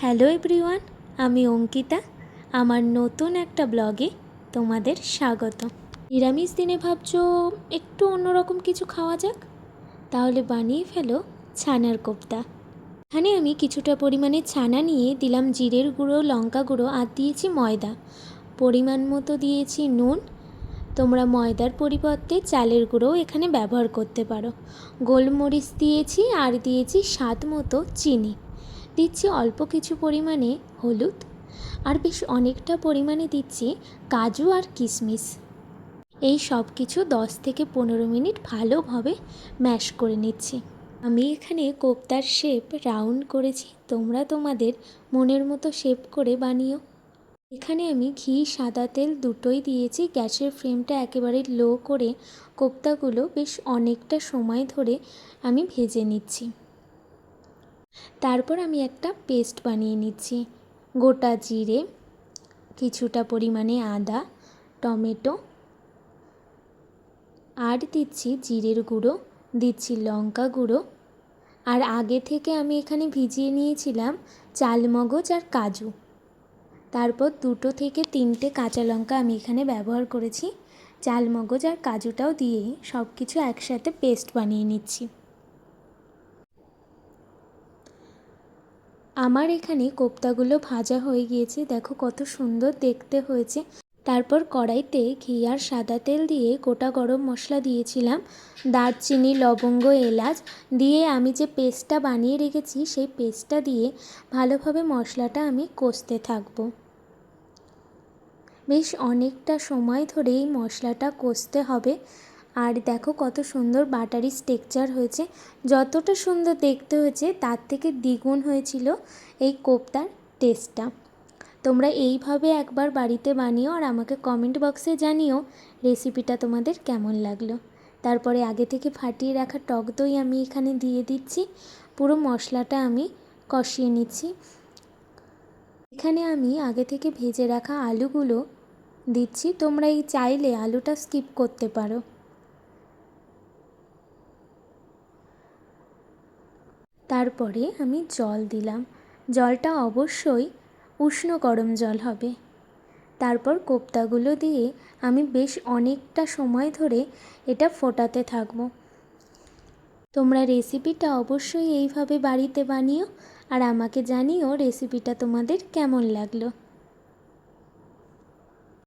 Hello everyone, আমি অঙ্কিতা। আমার নতুন একটা ব্লগে তোমাদের স্বাগত। নিরামিষ দিনে ভাবছো একটু অন্যরকম কিছু খাওয়া যাক, তাহলে বানিয়ে ফেলো ছানার কোপ্তা। এখানে আমি কিছুটা পরিমাণে ছানা নিয়ে দিলাম জিরের গুঁড়ো, লঙ্কা গুঁড়ো আর দিয়েছি ময়দা। পরিমাণ মতো দিয়েছি নুন। তোমরা ময়দার পরিবর্তে চালের গুঁড়োও এখানে ব্যবহার করতে পারো। গোলমরিচ দিয়েছি আর দিয়েছি স্বাদ মতো চিনি। দিচ্ছি অল্প কিছু পরিমাণে হলুদ আর বেশ অনেকটা পরিমাণে দিচ্ছি কাজু আর কিশমিশ। এই সব কিছু 10 থেকে 15 মিনিট ভালোভাবে ম্যাশ করে নিচ্ছি। আমি এখানে কোপ্তার শেপ রাউন্ড করেছি, তোমরা তোমাদের মনের মতো শেপ করে বানিও। এখানে আমি ঘি, সাদা তেল দুটোই দিয়েছি। গ্যাসের ফ্লেমটা একেবারে লো করে কোপ্তাগুলো বেশ অনেকটা সময় ধরে আমি ভেজে নিচ্ছি। তারপর আমি একটা পেস্ট বানিয়ে নিচ্ছি। গোটা জিরে, কিছুটা পরিমাণে আদা, টমেটো, আর দিচ্ছি জিরের গুঁড়ো, দিচ্ছি লঙ্কা গুঁড়ো, আর আগে থেকে আমি এখানে ভিজিয়ে নিয়েছিলাম চালমগজ আর কাজু। তারপর 2 থেকে 3টে কাঁচা লঙ্কা আমি এখানে ব্যবহার করেছি। চালমগজ আর কাজুটাও দিয়ে সব কিছু একসাথে পেস্ট বানিয়ে নিচ্ছি। আমার এখানে কোপ্তাগুলো ভাজা হয়ে গিয়েছে, দেখো কত সুন্দর দেখতে হয়েছে। তারপর কড়াইতে ঘি আর সাদা তেল দিয়ে গোটা গরম মশলা দিয়েছিলাম, দারচিনি, লবঙ্গ, এলাচ দিয়ে আমি যে পেস্টটা বানিয়ে রেখেছি সেই পেস্টটা দিয়ে ভালোভাবে মশলাটা আমি কষতে থাকবো। বেশ অনেকটা সময় ধরে এই মশলাটা কষতে হবে। আর দেখো কত সুন্দর বাটারি টেক্সচার হয়েছে। যতটা সুন্দর দেখতে হয়েছে তার থেকে দ্বিগুণ হয়েছিল এই কোপ্তার টেস্টটা। তোমরা এইভাবে একবার বাড়িতে বানিও আর আমাকে কমেন্ট বক্সে জানিও রেসিপিটা তোমাদের কেমন লাগলো। তারপরে আগে থেকে ফাটিয়ে রাখা টক দই আমি এখানে দিয়ে দিচ্ছি। পুরো মশলাটা আমি কষিয়ে নিচ্ছি। এখানে আমি আগে থেকে ভেজে রাখা আলুগুলো দিচ্ছি, তোমরা এই চাইলে আলুটা স্কিপ করতে পারো। তারপরে আমি জল দিলাম, জলটা অবশ্যই উষ্ণ গরম জল হবে। তারপর কোপ্তাগুলো দিয়ে আমি বেশ অনেকটা সময় ধরে এটা ফোটাতে থাকবো। তোমরা রেসিপিটা অবশ্যই এইভাবে বাড়িতে বানিও আর আমাকে জানিও রেসিপিটা তোমাদের কেমন লাগলো।